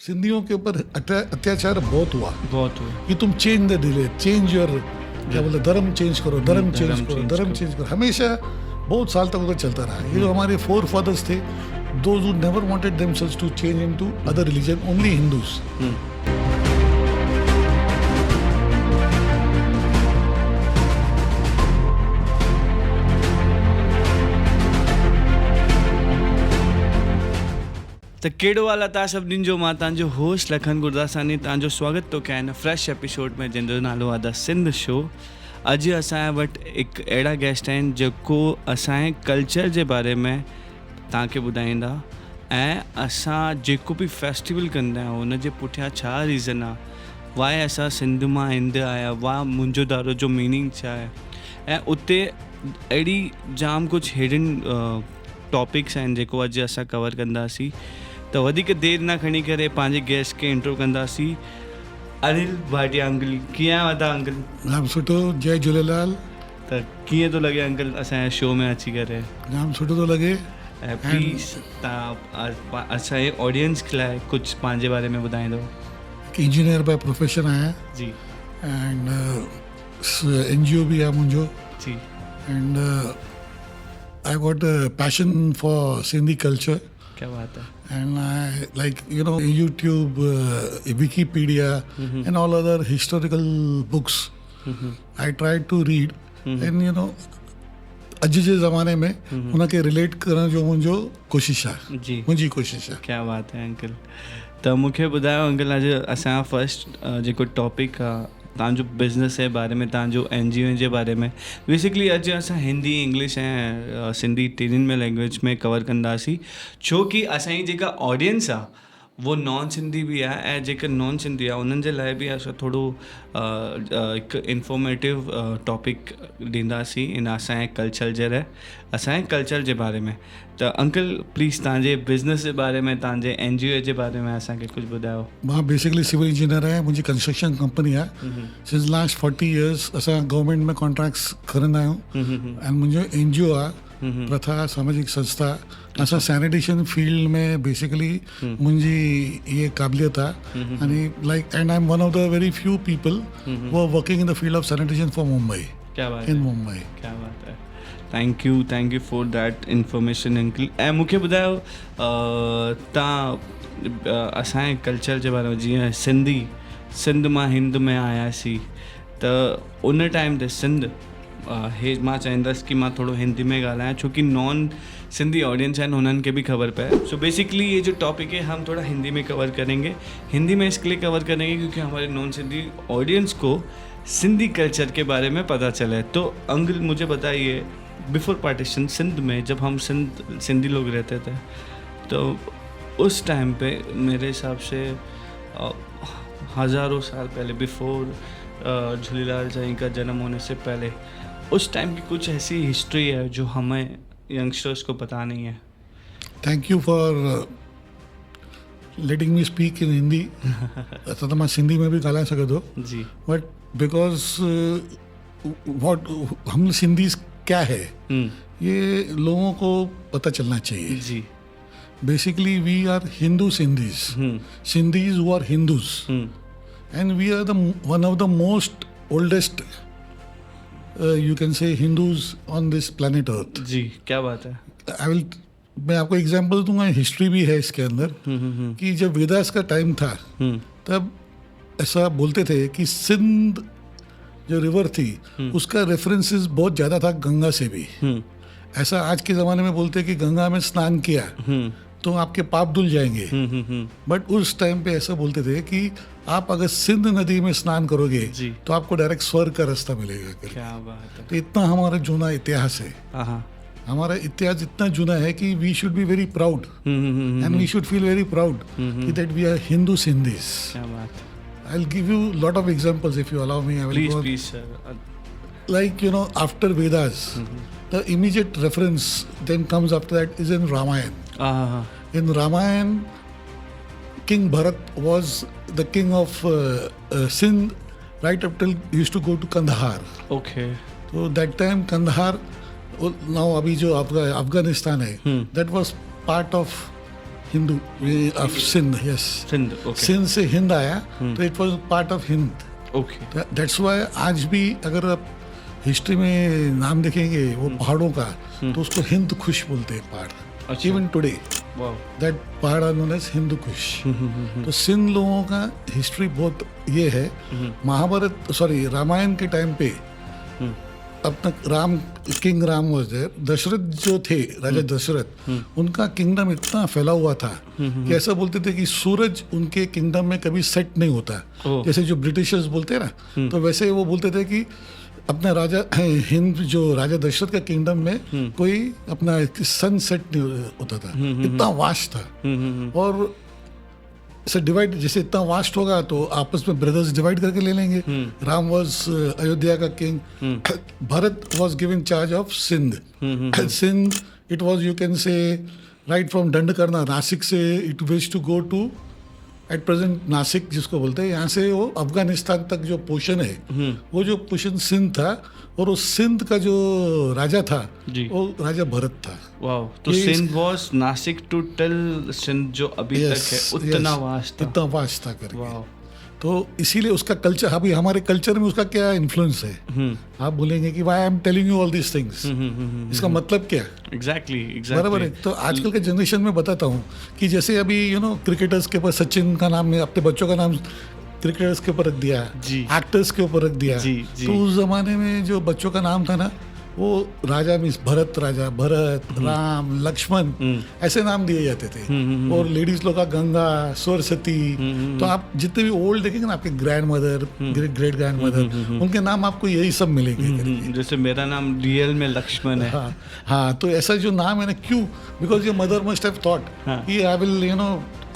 सिंधियों के ऊपर अत्याचार बहुत हुआ हुआ कि तुम change the delay, change your, क्या बोले, धर्म चेंज करो, धर्म चेंज करो, धर्म चेंज करो। हमेशा बहुत साल तक उधर चलता रहा। ये जो हमारे फोर फादर्स थे, those who never wanted themselves to change into other religion, only Hindus. त कहिड़ो हाल आहे तव्हां सभिनीनि जो। मां तव्हांजो होस्ट लखन गुरदासानी तव्हांजो स्वागत थो कयां हिन फ्रेश एपिसोड में, जंहिंजो नालो आहे द सिंध शो। अॼु असांजे वटि हिकु अहिड़ा गेस्ट आहिनि जेको असांजे कल्चर जे बारे में तव्हांखे ॿुधाईंदा, ऐं असां जेको बि फेस्टिवल कंदा आहियूं हुन जे पुठियां छा रीज़न आहे, वाए असां सिंध मां हिंद आया, वाह मुंहिंजो दारो जो मीनिंग छा आहे। ऐं उते अहिड़ी जाम कुझु हिडन टॉपिक्स आहिनि जेको अॼु असां कवर कंदासीं। त वधीक देरि न खणी करे पंहिंजे गेस्ट खे इंट्रो कंदासीं। अनिल भाटिया अंकल, कीअं आहियो तव्हां अंकल? जाम सुठो, जय झूलेलाल। त कीअं थो लॻे अंकल असांजे शो में अची करे? जाम सुठो थो लॻे। ऐं प्लीज़ तव्हां असांजे ऑडियंस खे लाइ कुझु पंहिंजे बारे में ॿुधाईंदो। इंजीनियर बाय प्रोफेशन आहियां जी। एंड NGO भी आहे मुंहिंजो। जी। And I got a passion for Sindhi culture. क्या बात है। And I, like, you know, YouTube, Wikipedia, and all other historical books, I tried to read, and you know, अॼु जे ज़माने में हुनखे रिलेट करण जो मुंहिंजो कोशिशि आहे, मुंहिंजी कोशिशि आहे। क्या बात है अंकल। त मूंखे ॿुधायो अंकल, अॼु असांजो फर्स्ट जेको टॉपिक आहे तव्हांजो बिज़नेस जे बारे में, तव्हांजो NGO जे बारे में। बेसिकली अॼु असां हिंदी, इंग्लिश ऐं सिंधी टिनिनि में लैंग्वेज में कवर कंदासीं, छो कि असांजी जेका ऑडियंस आहे वो नॉन सिंधी बि आहे, ऐं जेका नॉन सिंधी आहे उन्हनि जे लाइ बि असां थोरो हिकु इंफॉर्मेटिव टॉपिक ॾींदासीं इन असांजे कल्चर जे लाइ, असांजे कल्चर जे बारे में। त अंकल प्लीज़ तव्हांजे बिज़नेस जे बारे में, तव्हांजे NGO जे बारे में असांखे कुझु ॿुधायो। मां बेसिकली सिविल इंजीनियर आहियां, मुंहिंजी कंस्ट्रक्शन कंपनी आहे। सिंस लास्ट 40 years असां गवर्नमेंट में कॉन्ट्रैक्ट्स खणंदा आहियूं। ऐं मुंहिंजो NGO आहे प्रथा सामाजिक संस्था। असां सैनिटेशन फील्ड में बेसिकली मुंहिंजी ये क़ाबिलियत आहे। यानी like, and I am one of the very few people who are working in the field of sanitation for Mumbai. क्या बात इन है। मुंबई। क्या बात है। Thank you for that information uncle. ऐं मूंखे ॿुधायो तव्हां असांजे कल्चर जे बारे में, जीअं सिंध मां हिंद में आयासीं, त उन टाइम ते सिंध हे मां चाहींदुसि कि मां थोड़ो हिंदी में ॻाल्हायां, छो कि नॉन सिंधी ऑडियंस आहिनि उन्हनि खे भी खबर पए। सो बेसिकली ये जो टॉपिक है हम थोड़ा हिंदी में कवर करेंगे। हिंदी में इसलिए कवर करेंगे क्योंकि हमारे नॉन सिंधी ऑडियंस को सिंधी कल्चर के बारे में पता चले। तो अंकल मुझे बताइए, बिफोर पार्टीशन सिंध में जब हम सिंधी लोग रहते थे, तो उस टाइम पे मेरे हिसाब से हज़ारों साल पहले, बिफोर झूलेलाल साईं का जन्म होने से पहले, उस टाइम की कुछ ऐसी हिस्ट्री है जो हमें यंगस्टर्स को पता नहीं है। Thank you for letting me speak in Hindi. ऐसा तो मैं सिंधी में भी ॻाल्हाए सघे थो, जी, बट बिकॉज वॉट हम सिंधीज़ क्या है ये लोगों को पता चलना चाहिए। जी। Basically we are Hindu Sindhis who are Hindus, and we are the one of the most oldest you can say Hindus on this planet Earth। जी, क्या बात है। मैं आपको एग्जांपल दूंगा, हिस्ट्री भी है इसके अंदर, कि जब वेदास का टाइम था तब ऐसा बोलते थे कि सिंध जो रिवर थी उसका रेफरेंसेस बहुत ज़्यादा था गंगा से भी। ऐसा आज के ज़माने में बोलते हैं कि गंगा में स्नान किया तो आपके पाप धुल जाएंगे, बट उस टाइम पे ऐसा बोलते थे कि आप अगर सिंध नदी में स्नान करोगे तो आपको डायरेक्ट स्वर्ग का रास्ता मिलेगा। क्या बात है। तो इतना हमारा जूना इतिहास है। हमारा इतिहास इतना जूना है कि we should be very proud, and we should feel very proud that we are Hindu Sindhis. क्या बात। I will give you lot of examples if you allow me. Please sir. Like, you know, after Vedas, the immediate reference then comes after that is in Ramayana. In Ramayana, King Bharat was the king of Sindh right up till he used to go to Kandahar. Okay. So that time Kandahar, now अभी जो Afghanistan है, that was part of Hindu of Sindh, yes, Sindh, okay, Sindh से हिंद आया, तो it was part of Hind. Okay, that's why आज भी अगर आप हिस्ट्री में नाम देखेंगे वो पहाड़ों का, तो उसको हिंद कुश बोलते हैं पहाड़. अच्छा. इवन टुडे वाओ, दैट पहाड़ are known as Hindu Kush. तो सिंध लोगों का हिस्ट्री बहुत ये है. महाभारत, सॉरी, रामायण के टाइम पे अब तक king Ram was there. Dashrath जो थे, राजा दशरथ, उनका किंगडम इतना फैला हुआ था कि ऐसा बोलते थे कि सूरज उनके किंगडम में कभी सेट नहीं होता. ओह. जैसे जो ब्रिटिशर्स बोलते हैं ना, तो वैसे वो बोलते थे कि अपना राजा हिंद जो राजा दशरथ का किंगडम में कोई अपना सन सेट नहीं होता था. इतना वास्ट था. और से डिवाइड, जैसे इतना वास्ट होगा तो आपस में ब्रदर्स डिवाइड करके ले लेंगे. राम वाज अयोध्या का king. Bharat was given charge of Sindh. Sindh it was, you can say, right from Dandakaranya, Nashik से it wish to go to at present Nashik जिसको बोलते हैं. यहाँ से वो अफगानिस्तान तक जो पोर्शन है, वो जो पोर्शन सिंध था, और उस सिंध का जो राजा था जी. वो राजा भरत था. वाओ. तो ये Sindh was Nasik to till Sindh जो अभी तक है, उतना वास्ट था. इतना वास्ट था करके. वाओ. तो इसीलिए उसका कल्चर, अभी हमारे कल्चर में उसका क्या इन्फ्लुएंस है. आप बोलेंगे कि why I am telling you all this things, इसका मतलब क्या. एग्जैक्टली, बराबर है. तो आजकल के जनरेशन में बताता हूँ कि जैसे अभी क्रिकेटर्स के ऊपर सचिन का नाम, अपने बच्चों का नाम क्रिकेटर्स के ऊपर रख दिया, जी. एक्टर्स के ऊपर रख दिया. जी, जी. तो उस जमाने में जो बच्चों का नाम था ना, वो राजा मीन्स भरत, राजा भरत, राम, लक्ष्मण, ऐसे नाम दिए जाते थे. और लेडीज लोग का गंगा, सरस्वती. तो आप जितने भी ओल्ड देखेंगे ना, आपके grand mother, great grand mother, उनके नाम आपको यही सब मिलेंगे. जैसे मेरा नाम रियल में लक्ष्मण है. हाँ, तो ऐसा जो नाम है ना, क्यों? Because your mother must have thought कि आई विल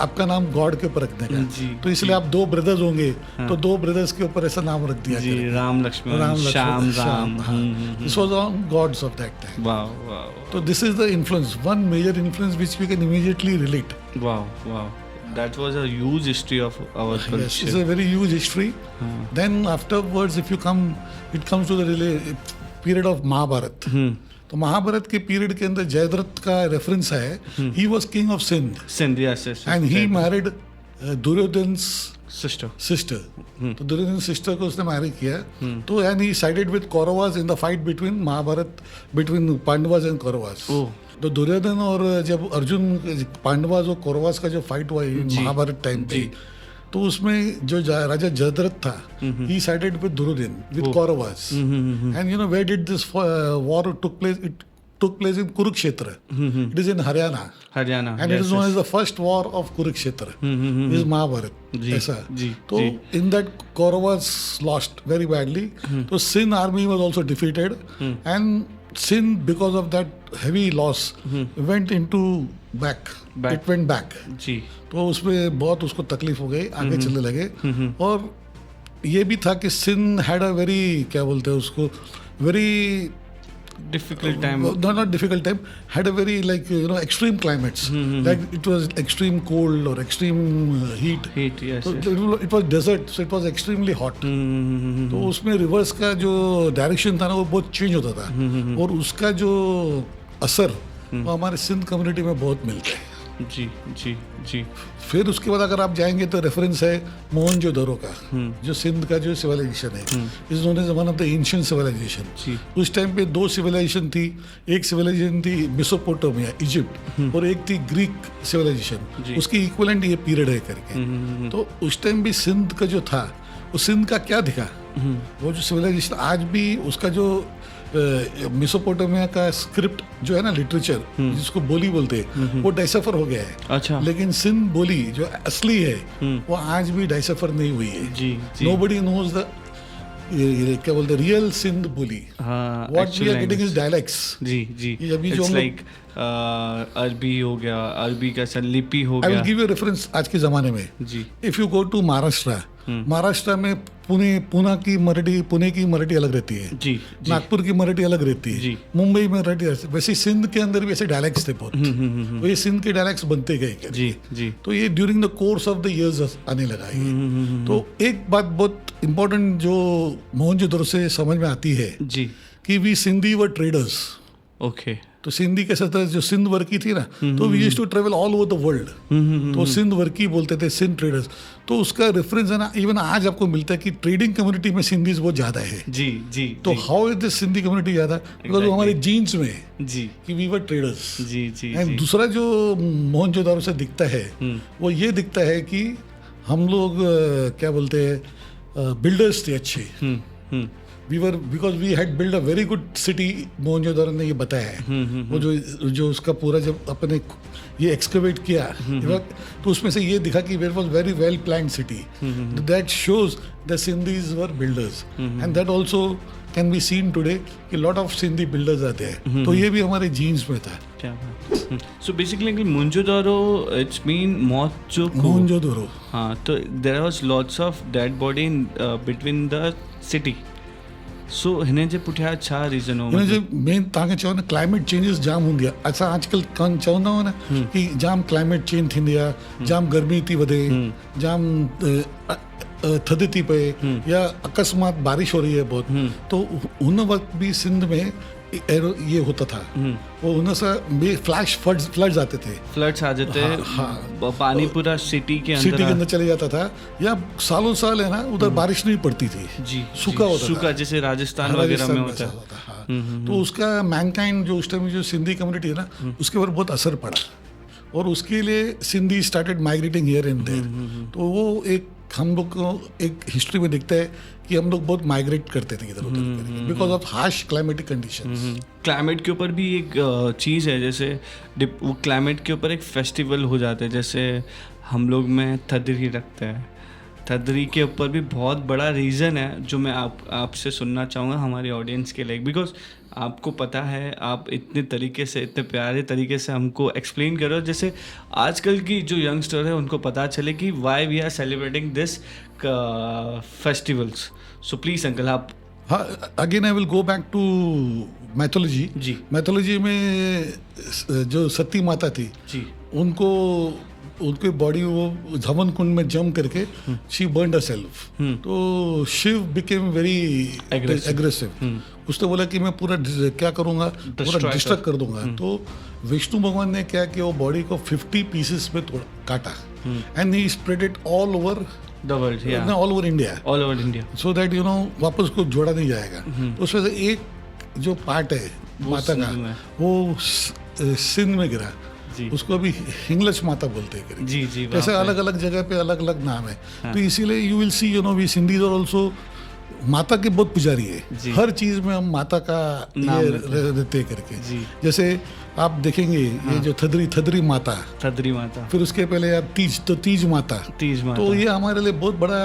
आपका नाम गॉड के ऊपर रखने का. जी, तो इसलिए आप 2 ब्रदर्स होंगे, तो 2 ब्रदर्स के ऊपर ऐसा नाम रख दिया. जी, Ram Lakshman, Shyam Ram. This was on gods of that time. Wow, wow. तो this is the influence, one major influence which we can immediately relate. Wow, wow. That was a huge history of our culture. Yes, it's a very huge history. Then afterwards, if you come, it comes to the period of Mahabharat. तो महाभारत के period के अंदर जयद्रथ का reference है. He was king of Sindh. Sindh, yes, yes. And he married Duryodhana's sister. Sister. तो Duryodhana sister को उसने marry किया. तो and he sided with Kauravas in the fight between Mahabharata, between Pandavas and Kauravas. तो दुर्योधन और जब अर्जुन, पांडवास और कौरवास का जो फाइट हुआ महाभारत टाइम पे, तो उसमें जो राजा जयद्रथ था, he sided with Duryodhana, with Kauravas. And where did this war took place? It took place in Kurukshetra. It is in Haryana. And it is known as the first war of Kurukshetra. This is Mahabharat. ऐसा. तो in that Kauravas lost very badly. So Sindh army was also defeated. And Sindh, because of that heavy loss, went into back. It went back. जी. तो उसमें बहुत उसको तकलीफ हो गई, आगे चलने लगे. और ये भी था कि सिंध हैड अ वेरी, क्या बोलते हैं उसको, very difficult time. Not difficult time. Had a very extreme climates. Like it was extreme cold or extreme heat. Heat, yes. So yes. it was desert, so it was extremely hot. तो उसमें reverse का जो direction था ना, वो बहुत change होता था. और उसका जो असर वो हमारे सिंध कम्युनिटी में बहुत मिलता है. जी, जी, जी. फिर उसके बाद अगर आप जाएंगे तो रेफरेंस है मोहनजोदड़ो का, जो सिंध का जो सिविलाइजेशन है, is known as one of the ancient civilisation. उस टाइम पे 2 सिविलाइजेशन थी. एक सिविलाइजेशन थी मेसोपोटामिया, इजिप्ट, और एक थी ग्रीक सिविलाइजेशन. उसकी इक्विवेलेंट ये पीरियड है करके. तो उस टाइम भी सिंध का जो था, वो सिंध का क्या दिखा, वो जो सिविलाइजेशन आज भी उसका जो मेसोपोटामिया का स्क्रिप्ट जो है ना, लिटरेचर जिसको बोली बोलते हैं, वो डाइसेफर हो गया है. अच्छा. लेकिन सिंध बोली जो असली है, वो आज भी डाइसेफर नहीं हुई है. नोबडी नोज द, क्या बोलते हैं, रियल सिंध बोली. What we are getting is dialects. जी, जी. इट्स लाइक अरबी हो गया, अरबी का लिपि हो गया. I will give you reference आज के जमाने में. जी. If you go to Maharashtra, Maharashtra में पुणे की मराठी अलग रहती है. जी. नागपुर की मराठी अलग रहती है. जी. मुंबई में मराठी, वैसे सिंध के अंदर भी ऐसे डायलेक्ट्स थे बहुत. तो ये सिंध के डायलेक्ट्स बनते गए. जी, जी. तो ये during the course of the years आने लगा है. तो एक बात बहुत इम्पोर्टेंट जो मोहनजोदड़ो से समझ में आती है, जी, कि we Sindhi were traders. Okay. तो सिंधी कैसा था, जो सिंध वर्की थी ना, तो we used to travel all over the world, तो सिंध वर्की बोलते थे, सिंध ट्रेडर्स। तो उसका रेफरेंस है ना, इवन आज आपको मिलता है कि ट्रेडिंग कम्युनिटी में सिंधीज बहुत ज़्यादा है। जी जी। तो how is this Sindhi community ज़्यादा? बिकॉज वो हमारे जीन्स में है जी कि वी वर ट्रेडर्स। जी जी। एंड दूसरा जो मोहनजोदारो से दिखता है, वो ये दिखता है कि हम लोग क्या बोलते हैं, बिल्डर्स थे अच्छे। We were, because we had build a very good city, Mohenjodaro ने ये बताया है। वो जो उसका पूरा जब अपने ये एक्सकवेट किया, तो उसमें से ये दिखा कि where was very well planned city. That shows the Sindhis were builders, and that also can be seen today कि लॉट ऑफ सिंधी बिल्डर्स आते हैं। तो ये भी हमारे जीन्स में था। क्या बात। So basically Mohenjodaro it's mean Mohenjodaro. Mohenjodaro, हाँ, तो there was lots of dead body in between the city. So हिन जे पुठियां छा रीज़न हो? हिन जो मेन तव्हांखे चयो न, क्लाइमेट चेंजिस जाम हूंदी आहे। असां अॼुकल्ह कान चवंदा आहियूं न कि जाम क्लाइमेट चेंज थींदी आहे, जाम गर्मी थी वधे, जाम थधि थी पए, या अकस्मात बारिश हो रही है बहुत। तो उन वक्त भी सिंध में ये होता था, वो उनसे फ्लैश फ्लड्स आते थे। फ्लड्स आ जाते हैं, पानी पूरा सिटी के अंदर चले जाता था, या सालों साल है ना उधर बारिश नहीं पड़ती थी। जी, सूखा होता सूखा, जैसे राजस्थान वगैरह में होता है। तो उसका मैनकाइंड जो उस टाइम जो सिंधी कम्युनिटी है ना, उसके ऊपर बहुत असर पड़ा, और उसके लिए Sindhi started migrating here and there. तो वो एक हम लोग को एक हिस्ट्री में दिखता है कि हम लोग बहुत माइग्रेट करते थे इधर उधर because of harsh climatic conditions. Climate के ऊपर भी एक चीज़ है, जैसे वो क्लाइमेट के ऊपर एक फेस्टिवल हो जाता है, जैसे हम लोग में थदरी रखते हैं। थदरी के ऊपर भी बहुत बड़ा रीज़न है जो मैं आपसे सुनना चाहूँगा हमारी ऑडियंस के लिए, बिकॉज आपको पता है, आप इतने तरीके से, इतने प्यारे तरीके से हमको एक्सप्लेन करो, जैसे आजकल की जो यंगस्टर है उनको पता चले कि why we are celebrating this festivals. So please uncle आप। हाँ, again I will go back to mythology. जी, मैथोलॉजी में जो सती माता थी जी, उनकी बॉडी वो धवन कुंड में जम करके शी बर्न्ड हरसेल्फ। तो शिव बिकेम वेरी एग्रेसिव। उसने बोला कि मैं पूरा क्या करूँगा, पूरा डिस्ट्रक्ट कर दूंगा। तो विष्णु भगवान ने क्या किया, वो बॉडी को 50 पीसेस में काटा, and he spread it all over the world, all over India, all over India, so that you know वापस को जोड़ा नहीं जाएगा। तो उसमें से एक जो पार्ट है माता का, वो सिंध में गिरा, उसको अभी हिंगलज माता बोलते हैं। जी जी। जैसे अलग अलग जगह पे अलग अलग नाम है। तो इसीलिए you will see, you know, we Sindhis are also माता के बहुत पुजारी है। हर चीज में हम माता का ये रहते करके। जैसे आप देखेंगे ये जो थदरी माता, फिर उसके पहले आप तीज माता। तो ये हमारे लिए बहुत बड़ा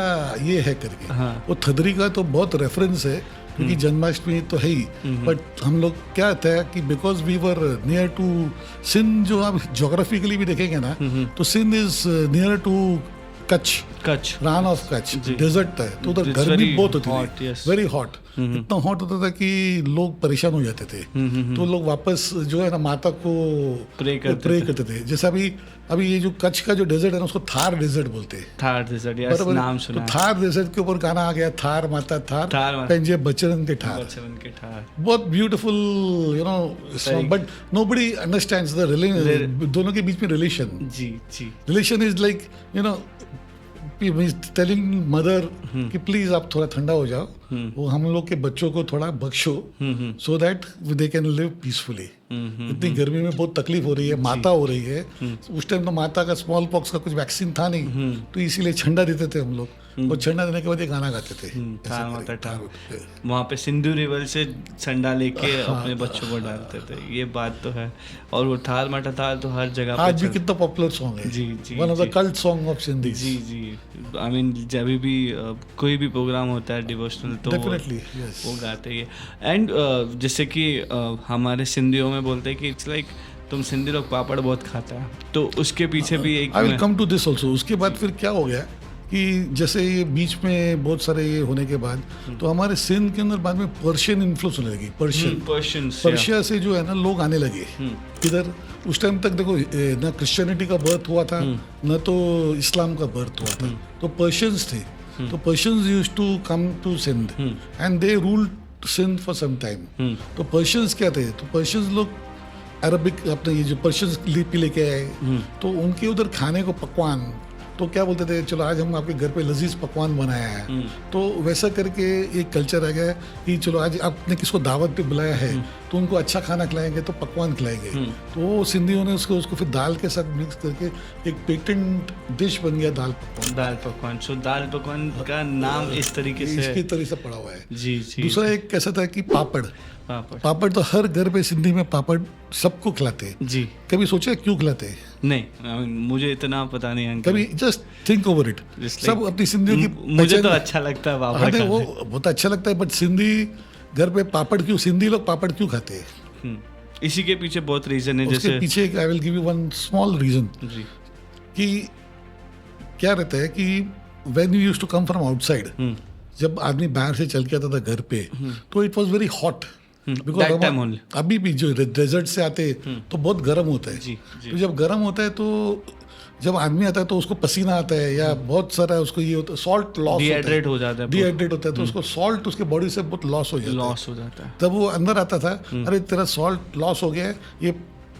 ये है करके। वो थदरी का तो बहुत रेफरेंस है, क्योंकि जन्माष्टमी तो है ही, बट हम लोग क्या था कि because we were near to Sindh, जो आप जोग्राफिकली भी देखेंगे ना, तो Sindh is near to Kutch, Rann of Kutch, desert है, तो उधर गर्मी बहुत होती थी, वेरी हॉट। इतना हॉट होता था कि लोग परेशान हो जाते थे। तो लोग वापस जो है ना माता को प्रे करते थे। जैसे अभी ये जो कच्छ का जो डेजर्ट है ना, उसको थार डेजर्ट बोलते हैं। थार डेजर्ट, यस, नाम सुना है। तो थार डेजर्ट के ऊपर गाना आ गया, थार माता थार पंजे बचरन के ठार। बहुत beautiful, you know, but nobody understands the दोनों के बीच में रिलेशन। जी, relation is like, you know, telling mother कि प्लीज आप थोड़ा ठंडा हो जाओ, वो हम लोग के बच्चों को थोड़ा बख्शो, so that they can live peacefully. इतनी गर्मी में बहुत तकलीफ हो रही है, माता हो रही है। उस टाइम तो माता का स्मॉल पॉक्स का कुछ वैक्सीन था नहीं, तो इसीलिए ठंडा देते थे हम लोग, और ठंडा देने के बाद ये गाना गाते थे, थार माता ठार। वहाँ पे सिंधु रिवर से ठंडा लेके अपने बच्चों को डालते थे, ये बात तो है। और वो थार माता थार तो हर जगह आज भी कितना पॉपुलर सॉन्ग है। जी, one of the cult song of Sindhi. जी। आई मीन जब भी कोई भी प्रोग्राम होता है डिवोशनल, तो वो गाते ही है। एंड जैसे कि हमारे सिंधियों में बोलते हैं कि इट्स लाइक तुम सिंधी लोग पापड़ बहुत खाता है, तो उसके पीछे भी एक, I will come to this also. उसके बाद फिर क्या हो गया कि जैसे ये बीच में बहुत सारे ये होने के बाद, तो हमारे सिंध के अंदर बाद में पर्शियन इन्फ्लुएंस होने लगी। पर्शिया से जो है ना लोग आने लगे इधर। उस टाइम तक देखो ना क्रिश्चियनिटी का बर्थ हुआ था, न तो इस्लाम का बर्थ हुआ था, तो पर्शियंस थे। तो Persians used to come to Sindh and they ruled Sindh for some time. तो पर्शियंस क्या थे, तो पर्शियंस लोग अरबिक अपने ये जो पर्शियन लिपि लेके आए, तो उनके उधर खाने को पकवान तो क्या बोलते थे, चलो आज हम आपके घर पे लजीज पकवान बनाया है, तो वैसा करके एक कल्चर आ गया कि चलो आज आपने किसको दावत पे बुलाया है तो उनको अच्छा खाना खिलाएंगे तो पकवान खिलाएंगे। तो वो सिंधियों ने उसको फिर दाल के साथ मिक्स करके एक पेटेंट डिश बन गया दाल पकवान। दाल पकवान, सो दाल पकवान का नाम इस तरीके से इसकी तरह से पड़ा हुआ है। जी जी। दूसरा एक कैसा था कि पापड़ पापड़, पापड़ तो हर घर पे सिंधी में पापड़ सबको खिलाते हैं। जी। कभी सोचा क्यों खिलाते हैं? नहीं, मुझे इतना पता नहीं अंकल। कभी just think over it. Just सब अपनी सिंधियों की मुझे तो पहचान- अच्छा लगता है हाँ, पापड़ नहीं, खाना। वो बहुत अच्छा लगता है, बट सिंधी घर पे पापड़ क्यों, सिंधी लोग पापड़ क्यों खाते हैं? इसी के पीछे बहुत रीजन है, उसके जैसे पीछे I will give you one small reason जी। कि क्या रहता है कि when you used to come from outside, जब आदमी बाहर से चल के आता था घर पे, तो it was very hot That time only. अभी भी जो डेजर्ट से आते तो बहुत गर्म होता है। जी, जी। तो जब गर्म होता है तो जब आदमी आता है तो उसको पसीना आता है या बहुत सारा उसको ये होता है, सॉल्ट लॉस डिहाइड्रेट हो जाता है, डिहाइड्रेट होता है, तो उसको सॉल्ट उसके बॉडी से बहुत लॉस हो जाता है। लॉस हो जाता है। तब वो अंदर आता था, अरे तेरा सॉल्ट लॉस हो गया है, ये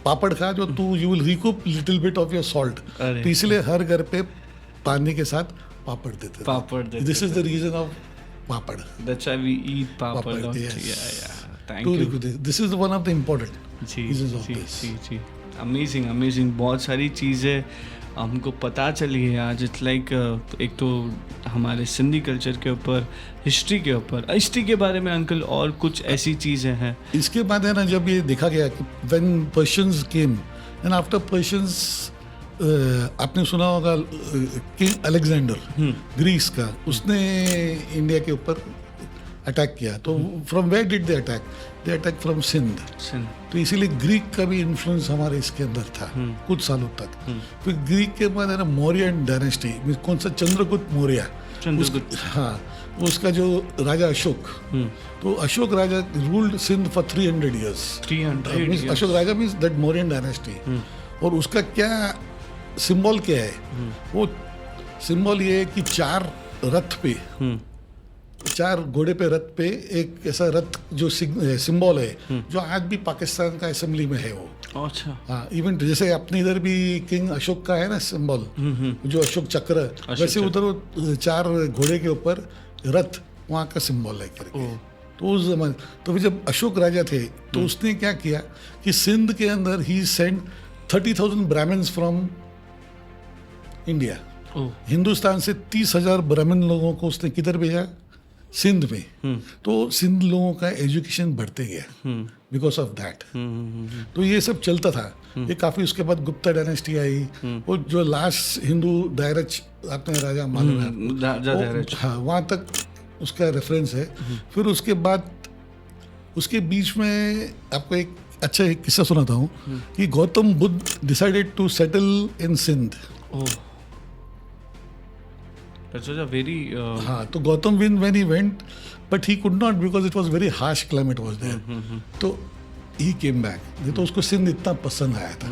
पापड़ खा जो तू you will recoup little bit of your salt. अरे। तो इसलिए हर घर पे पानी के साथ पापड़ देते पापड़ देते this is the reason of papad. That's why we eat papad. Papad, Don't- yes. Yeah. Thank you. This is one of the important जी reasons of जी this. जी जी। अमेजिंग अमेजिंग, बहुत सारी चीज़ें हमको पता चली है आज। इट्स लाइक एक तो हमारे सिंधी कल्चर के ऊपर, हिस्ट्री के ऊपर, हिस्ट्री के बारे में अंकल और कुछ ऐसी चीज़ें हैं। इसके बाद है ना, जब ये देखा गया कि when Persians came and after Persians, आपने सुना होगा किंग अलेक्जेंडर ग्रीस का, उसने इंडिया के ऊपर अटैक किया। तो from where did they attack? They attack from Sindh. तो इसीलिए ग्रीक का भी इन्फ्लुएंस हमारे इसके अंदर था कुछ सालों तक। फिर ग्रीक के बाद है ना मौर्यन डायनेस्टी, कौन सा, चंद्रगुप्त मौर्य। चंद्रगुप्त। हाँ, उसका जो राजा अशोक, तो अशोक राजा ruled Sindh for 300 years। 300 Means years. Ashoka राजा मीन्स दैट मौर्यन डायनेस्टी। और उसका क्या सिंबल क्या है? वो सिंबल ये है कि 4 रथ पे, 4 घोड़े पे रथ पे एक ऐसा रथ जो सिंबल है जो आज भी पाकिस्तान का असेंबली में है वो। अच्छा। हाँ, इवन जैसे अपने इधर भी किंग अशोक का है ना सिंबल, जो अशोक चक्र, वैसे उधर वो 4 घोड़े के ऊपर रथ वहाँ का सिंबल है करके। तो उस जमाने, तो फिर जब अशोक राजा थे तो उसने क्या किया कि सिंध के अंदर ही send 30,000 Brahmins from India. Hindustan से 30,000 ब्राह्मण लोगों को उसने किधर भेजा? सिंध में। तो सिंध लोगों का एजुकेशन बढ़ते गया बिकॉज ऑफ दैट। तो ये सब चलता था। ये काफी, उसके बाद गुप्ता डायनेस्टी आई, वो जो लास्ट हिंदू दायरच आपने राजा मालूम है, राजा दायरच। हाँ, वहाँ तक उसका रेफरेंस है। फिर उसके बाद उसके बीच में आपको एक अच्छा एक किस्सा सुनाता हूँ कि Gautam Buddha decided to settle in Sindh. That was a very हाँ, तो Gautam win when he went but he could not because it was very harsh climate was there. तो ही केम बैक। नहीं तो उसको सिंध इतना पसंद आया था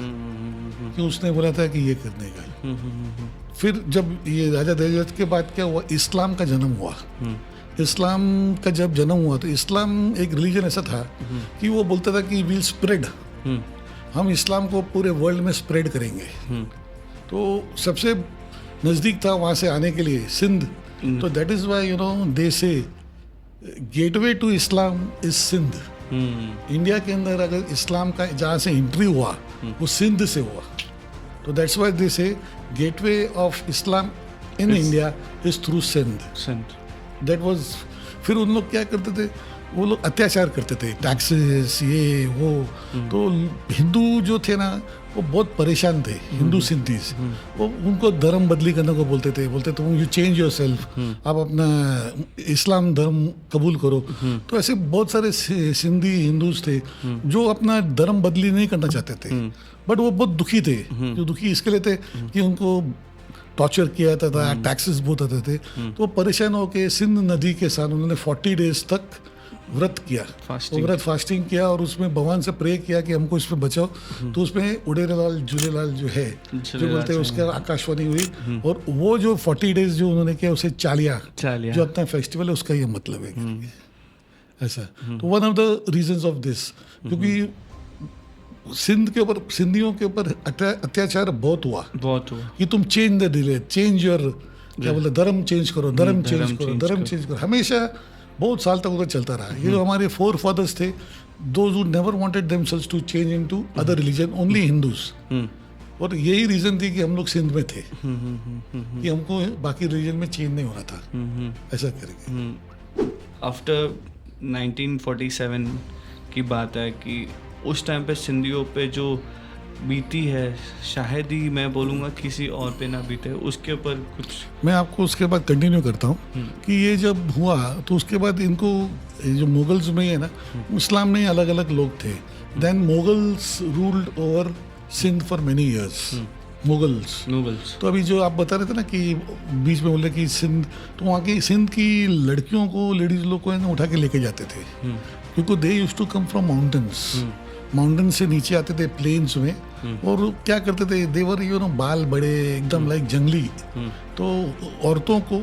कि उसने बोला था कि ये करने का। फिर जब ये राजा दशरथ के बाद क्या हुआ, इस्लाम का जन्म हुआ। इस्लाम का जब जन्म हुआ तो इस्लाम एक रिलीजन ऐसा था कि वो बोलता था कि विल स्प्रेड, हम इस्लाम को पूरे वर्ल्ड में स्प्रेड करेंगे। तो सबसे नज़दीक था वहाँ से आने के लिए सिंध। तो that is why you know they say gateway to Islam is Sindh. India के अंदर अगर इस्लाम का जहाँ से एंट्री हुआ वो सिंध से हुआ। तो that's why they say gateway of Islam in India is through Sindh. That was. फिर उन लोग क्या करते थे, वो लोग अत्याचार करते थे, टैक्सेस ये वो। तो हिंदू जो थे ना वो बहुत परेशान थे, हिंदू सिंधीज। वो उनको धर्म बदली करने को बोलते तुम यू चेंज योर सेल्फ, आप अपना इस्लाम धर्म कबूल करो। तो ऐसे बहुत सारे सिंधी हिंदूज थे जो अपना धर्म बदली नहीं करना चाहते थे, बट वो बहुत दुखी थे। जो दुखी इसके लिए थे कि उनको टॉर्चर किया जाता था, टैक्सेस बहुत आते थे। तो परेशान होकर सिंध नदी के साथ उन्होंने 40 days तक व्रत किया। वो व्रत फास्टिंग किया और उसमें भगवान से प्रे किया कि हमको इसमें बचाओ। तो उसमें उड़ेलाल झूलेलाल जो है, जो बोलते हैं, उसका आकाशवाणी हुई। और वो जो 40 days जो उन्होंने किया उसे चालिया जो अपना फेस्टिवल है उसका ये मतलब है ऐसा। तो one of the reasons of this, क्योंकि सिंध के ऊपर, सिंधियों के ऊपर अत्याचार बहुत हुआ बहुत हुआ। कि तुम change the religion, change your, क्या बोलते, धर्म चेंज करो, धर्म चेंज करो, धर्म चेंज करो, हमेशा बहुत साल तक उधर चलता रहा। ये जो हमारे फोर फादर्स थे, those who never wanted themselves to change into other religion, only Hindus. और यही रीजन थी कि हम लोग सिंध में थे, कि हमको बाकी रिलीजन में चेंज नहीं होना था, ऐसा करके। आफ्टर 1947 की बात है कि उस टाइम पे सिंधियों पे जो बीती है, शायद ही मैं बोलूँगा किसी और पे ना बीते, उसके ऊपर कुछ। मैं आपको उसके बाद कंटिन्यू करता हूँ कि ये जब हुआ तो उसके बाद इनको, ये जो मुगल्स में है ना, इस्लाम में अलग अलग लोग थे। Then Mughals ruled over Sindh for many years, Mughals. तो अभी जो आप बता रहे थे ना कि बीच में बोले कि सिंध, तो वहाँ की सिंध की लड़कियों को, लेडीज लोग को उठा के लेके जाते थे, क्योंकि they used to come from mountain से नीचे आते थे प्लेन्स में, और क्या करते थे, देवर यू नो, बाल बड़े एकदम लाइक जंगली, तो औरतों को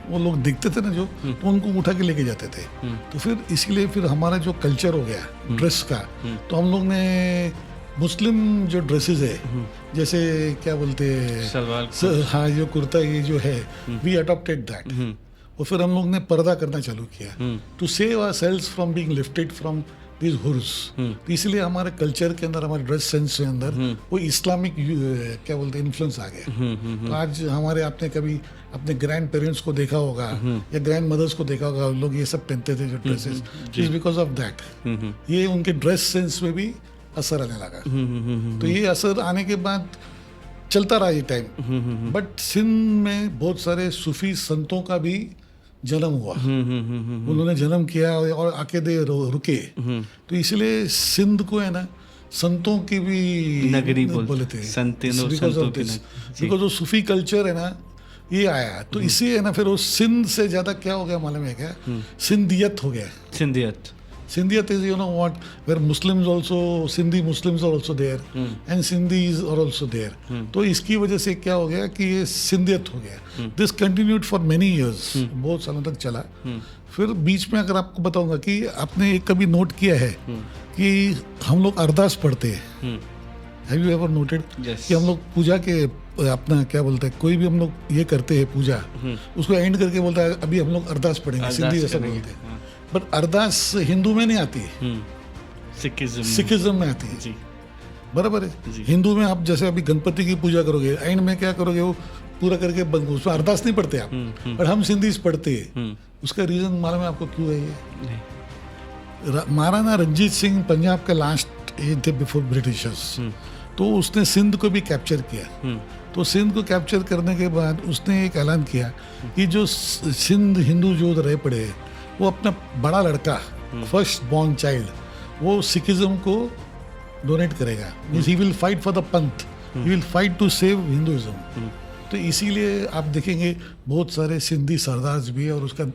वो लोग देखते थे ना जो, तो उनको उठा के लेके जाते थे। तो फिर इसीलिए फिर हमारा जो कल्चर हो गया ड्रेस का, तो हम लोग ने मुस्लिम जो ड्रेसेस है, जैसे क्या बोलते हैं, हाँ, जो कुर्ता ये जो है, वी अडॉप्टेड दैट। और फिर हम लोग ने पर्दा करना चालू किया to save ourselves from being lifted from this Hurs. तो इसलिए हमारे कल्चर के अंदर, हमारे ड्रेस सेंस के अंदर वो इस्लामिक क्या बोलते हैं इन्फ्लुएंस आ गया। तो आज हमारे, आपने कभी अपने ग्रैंड पेरेंट्स को देखा होगा या ग्रैंड मदर्स को देखा होगा, लोग ये सब पहनते थे जो dresses, is because of that. ये उनके ड्रेस सेंस में भी असर आने लगा। तो ये असर आने के बाद चलता रहा ये टाइम। बट सिंध में बहुत सारे सूफी संतों का भी जन्म हुआ, उन्होंने जन्म किया और आके दे रुके। तो इसलिए सिंध को है ना संतों की भी नगरी बोले थे, बिकॉज वो सूफी कल्चर है ना, ये आया। तो इसी है ना, फिर वो सिंध से ज्यादा क्या हो गया मालूम है क्या, सिंधियत हो गया। Sindhiyat is, you know what, where Muslims also, Sindhi Muslims are also there, and Sindhis are also there. तो इसकी वजह से क्या हो गया कि ये सिंधियत हो गया। This continued for many years, बहुत सालों तक चला। फिर बीच में अगर आपको बताऊंगा कि आपने एक कभी नोट किया है कि हम लोग अरदास पढ़ते हैं। Have you ever noted कि हम लोग पूजा के अपना क्या बोलते हैं, कोई भी हम लोग ये करते हैं पूजा, उसको एंड करके बोलता है अभी हम लोग अरदास पढ़ेंगे, सिंधी ऐसा बोलते हैं। बट अरदास हिंदू में नहीं आती, सिखिज्म में आती है जी, बराबर है। हिंदू में आप जैसे अभी गणपति की पूजा करोगे, एंड में क्या करोगे, वो पूरा करके उसमें अरदास नहीं पढ़ते आप, पर हम सिंधीज पढ़ते हैं। उसका रीजन मालूम है आपको क्यों है ये? महाराणा रंजीत सिंह पंजाब के लास्ट ये थे बिफोर ब्रिटिशर्स, तो उसने सिंध को भी कैप्चर किया। तो सिंध को कैप्चर करने के बाद उसने एक ऐलान किया कि जो सिंध हिंदू जो रह पड़े, वो अपना बड़ा लड़का, फर्स्ट बॉर्न चाइल्ड, वो सिखिज्म को डोनेट करेगा। Means he will fight for the Panth, he will fight to save Hinduism. तो इसीलिए आप देखेंगे बहुत सारे सिंधी सरदार्स भी है और उसका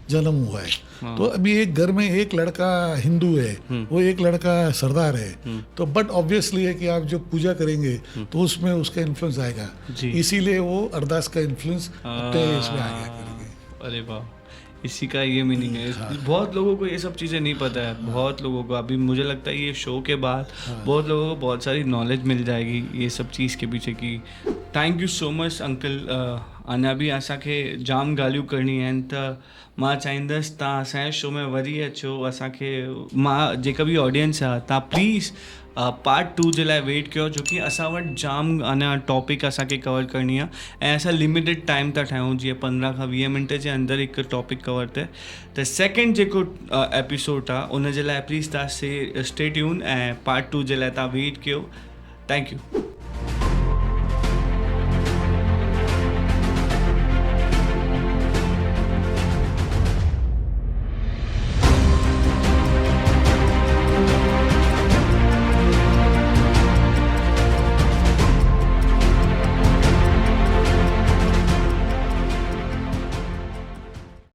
जन्म हुआ है। तो अभी एक घर में एक लड़का हिंदू है, वो एक लड़का सरदार है, तो बट ऑब्वियसली है कि आप जो पूजा करेंगे तो उसमें उसका इन्फ्लुएंस आएगा, इसीलिए वो अरदास का इन्फ्लुएंस अपने इसमें आ गया करेंगे। अरे वाह, इसी का ये मीनिंग है। बहुत लोगों को ये सब चीज़ें नहीं पता है, बहुत लोगों को अभी मुझे लगता है ये शो के बाद बहुत लोगों को बहुत सारी नॉलेज मिल जाएगी ये सब चीज़ के पीछे की। Thank you so much uncle. अञा बि असांखे जाम ॻाल्हियूं करणी आहिनि, त मां चाहींदसि तव्हां असांजे शो में वरी अचो। असांखे मां जेका बि ऑडियंस आहे, तव्हां प्लीज़ पार्ट 2 जे लाइ वेट कयो, छो कि असां वटि जाम अञा टॉपिक असांखे कवर करणी आहे ऐं असां लिमिटेड टाइम था ठाहियूं, जीअं 15 खां 20 मिंट जे अंदरि हिकु टॉपिक कवर थिए। त सेकेंड जेको एपिसोड आहे उन जे लाइ प्लीज़ तव्हां स्टे ट्यून ऐं पार्ट 2 जे लाइ तव्हां वेट कयो। Thank you.